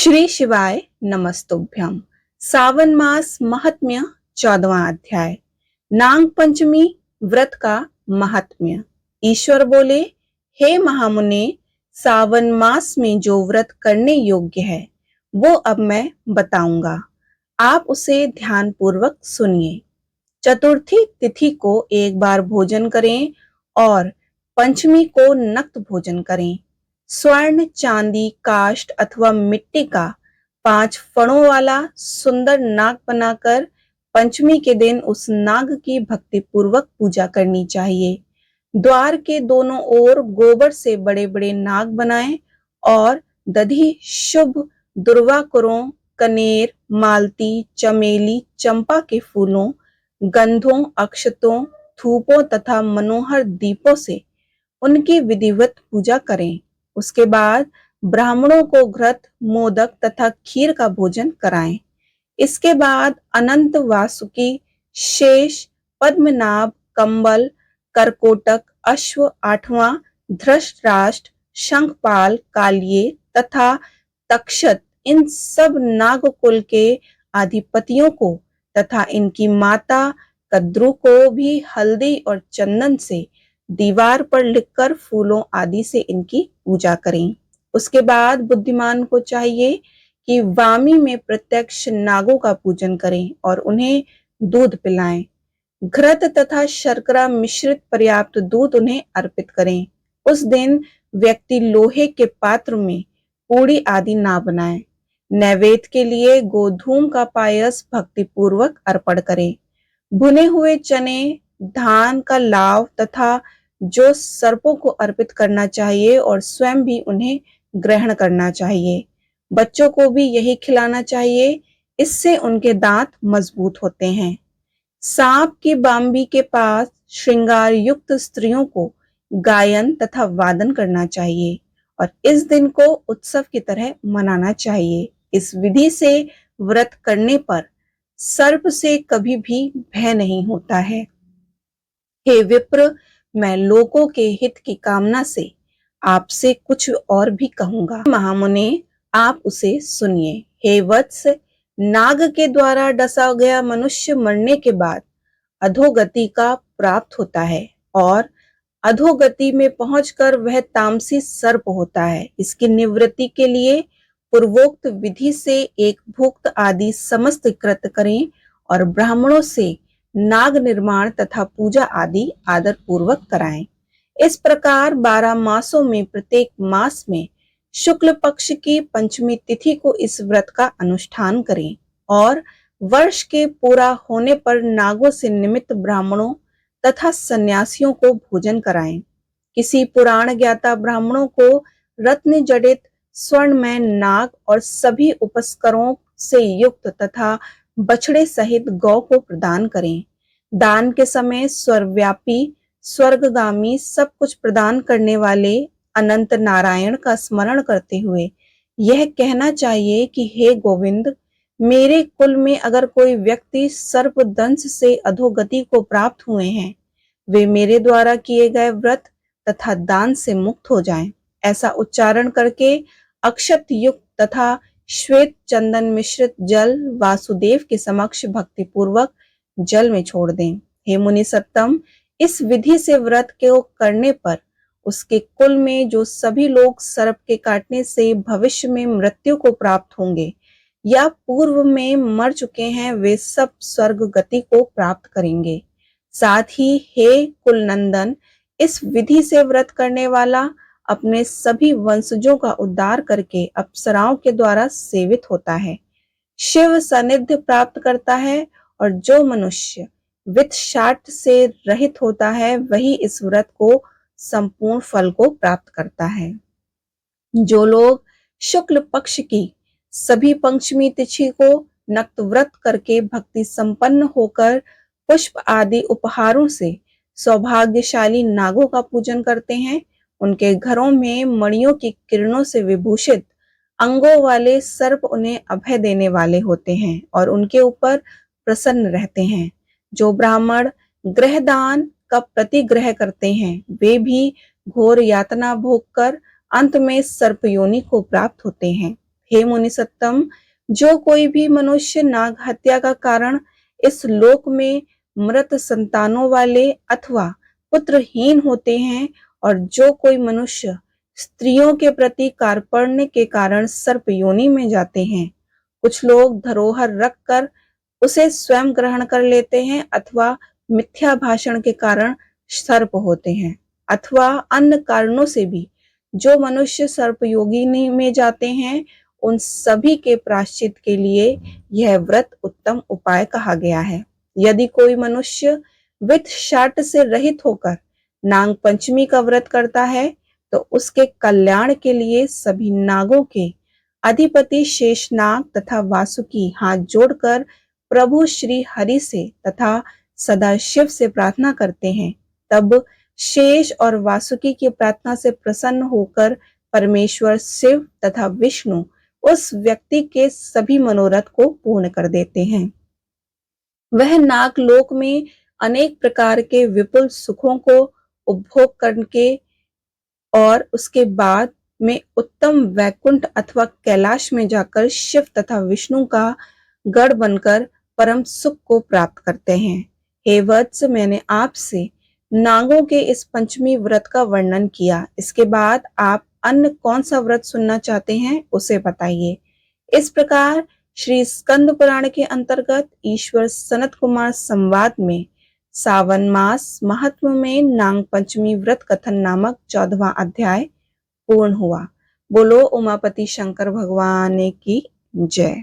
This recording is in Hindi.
श्री शिवाय नमस्तुभ्यम। सावन मास महात्म्य 14वां अध्याय। नाग पंचमी व्रत का महात्म्य। ईश्वर बोले, हे महामुने, सावन मास में जो व्रत करने योग्य है वो अब मैं बताऊंगा, आप उसे ध्यान पूर्वक सुनिए। चतुर्थी तिथि को एक बार भोजन करें और पंचमी को नक्त भोजन करें। स्वर्ण, चांदी, काष्ठ अथवा मिट्टी का 5 फणों वाला सुंदर नाग बनाकर पंचमी के दिन उस नाग की भक्ति पूर्वक पूजा करनी चाहिए। द्वार के दोनों ओर गोबर से बड़े बड़े नाग बनाएं और दधि, शुभ, दुर्वाकुरों, कनेर, मालती, चमेली, चंपा के फूलों, गंधों, अक्षतों, धूपों तथा मनोहर दीपों से उनकी विधिवत पूजा करें। उसके बाद ब्राह्मणों को घृत, मोदक तथा खीर का भोजन कराएं। इसके बाद अनंत, वासुकी, शेष, पद्मनाभ, कंबल, करकोटक, अश्व, आठवां, धृतराष्ट्र, शंखपाल, कालिये तथा तक्षक, इन सब नागकुल के अधिपतियों को तथा इनकी माता कद्रु को भी हल्दी और चंदन से दीवार पर लिखकर फूलों आदि से इनकी पूजा करें। उसके बाद बुद्धिमान को चाहिए कि वामी में प्रत्यक्ष नागों का पूजन करें और उन्हें दूध पिलाएं। घृत तथा शर्करा मिश्रित पर्याप्त दूध उन्हें अर्पित करें। उस दिन व्यक्ति लोहे के पात्र में पूड़ी आदि ना बनाए। नैवेद्य के लिए गोधूम का पायस भक्ति पूर्वक अर्पण करें। भुने हुए चने, धान का लाव तथा जो सर्पों को अर्पित करना चाहिए और स्वयं भी उन्हें ग्रहण करना चाहिए। बच्चों को भी यही खिलाना चाहिए, इससे उनके दांत मजबूत होते हैं। सांप की बांबी के पास श्रृंगार युक्त स्त्रियों को गायन तथा वादन करना चाहिए और इस दिन को उत्सव की तरह मनाना चाहिए। इस विधि से व्रत करने पर सर्प से कभी भी भय नहीं होता है। हे विप्र, मैं लोगों के हित की कामना से आपसे कुछ और भी कहूंगा। महामुने, आप उसे सुनिए। हे वत्स, नाग के द्वारा डसा गया मनुष्य मरने के बाद अधोगति का प्राप्त होता है और अधोगति में पहुंचकर वह तामसी सर्प होता है। इसकी निवृत्ति के लिए पूर्वोक्त विधि से एक भुक्त आदि समस्त कृत करें और ब्राह्मणों से नाग निर्माण तथा पूजा आदि आदर पूर्वक कराएं। इस प्रकार 12 मासों में प्रत्येक मास में शुक्ल पक्ष की पंचमी तिथि को इस व्रत का अनुष्ठान करें और वर्ष के पूरा होने पर नागों से निमित्त ब्राह्मणों तथा सन्यासियों को भोजन कराएं। किसी पुराण ज्ञाता ब्राह्मणों को रत्न जड़ित स्वर्णमय नाग और सभी उपस्करों से युक्त तथा बछड़े सहित गौ को प्रदान करें। दान के समय सर्वव्यापी, स्वर्गगामी, सब कुछ प्रदान करने वाले अनंत नारायण का स्मरण करते हुए यह कहना चाहिए कि हे गोविंद, मेरे कुल में अगर कोई व्यक्ति सर्प दंश से अधोगति को प्राप्त हुए हैं, वे मेरे द्वारा किए गए व्रत तथा दान से मुक्त हो जाएं। ऐसा उच्चारण करके अक्षत युक्त तथा श्वेत चंदन मिश्रित जल वासुदेव के समक्ष भक्ति पूर्वक जल में छोड़ दें। हे मुनि सत्तम, इस विधि से व्रत को करने पर उसके कुल में जो सभी लोग सर्प के काटने से भविष्य में मृत्यु को प्राप्त होंगे या पूर्व में मर चुके हैं, वे सब स्वर्ग गति को प्राप्त करेंगे। साथ ही हे कुलनंदन, इस विधि से व्रत करने वाला अपने सभी वंशजों का उद्धार करके अप्सराओं के द्वारा सेवित होता है, शिव सानिध्य प्राप्त करता है और जो मनुष्य वित्त शाट से रहित होता है वही इस व्रत को संपूर्ण फल को प्राप्त करता है। जो लोग शुक्ल पक्ष की सभी पंचमी तिथि को नक्त व्रत करके भक्ति संपन्न होकर पुष्प आदि उपहारों से सौभाग्यशाली नागों का पूजन करते हैं, उनके घरों में मणियों की किरणों से विभूषित अंगों वाले सर्प उन्हें अभय देने वाले होते हैं और उनके ऊपर प्रसन्न रहते हैं। जो ब्राह्मण ग्रहदान का प्रतिग्रह करते हैं, वे भी घोर यातना भोग कर अंत में सर्प योनि को प्राप्त होते हैं। हे मुनि सत्तम, जो कोई भी मनुष्य नाग हत्या का कारण इस लोक में मृत संतानों वाले अथवा पुत्रहीन होते हैं, और जो कोई मनुष्य स्त्रियों के प्रति कार्पण्य के कारण सर्प योनि में जाते हैं, कुछ लोग धरोहर रखकर उसे स्वयं ग्रहण कर लेते हैं, अथवा मिथ्या भाषण के कारण सर्प होते हैं, अथवा अन्य कारणों से भी जो मनुष्य सर्प योगिनी में जाते हैं, उन सभी के प्रायश्चित के लिए यह व्रत उत्तम उपाय कहा गया है। यदि कोई मनुष्य वित्त शाट से रहित होकर नाग पंचमी का व्रत करता है, तो उसके कल्याण के लिए सभी नागों के अधिपति शेषनाग तथा वासुकी हाथ जोड़कर प्रभु श्री हरि से तथा सदाशिव से प्रार्थना करते हैं। तब शेष और वासुकी की प्रार्थना से प्रसन्न होकर परमेश्वर शिव तथा विष्णु उस व्यक्ति के सभी मनोरथ को पूर्ण कर देते हैं। वह नागलोक में अनेक प्रकार के विपुल सुखों को उपभोग करके और उसके बाद में उत्तम वैकुंठ अथवा कैलाश में जाकर शिव तथा विष्णु का गढ़ बनकर परम सुख को प्राप्त करते हैं। हे वत्स, मैंने आपसे नागों के इस पंचमी व्रत का वर्णन किया। इसके बाद आप अन्य कौन सा व्रत सुनना चाहते हैं उसे बताइए। इस प्रकार श्री स्कंद पुराण के अंतर्गत ईश्वर सनत कुमार संवाद में सावन मास महत्व में नाग पंचमी व्रत कथन नामक 14वां अध्याय पूर्ण हुआ। बोलो उमापति शंकर भगवान की जय।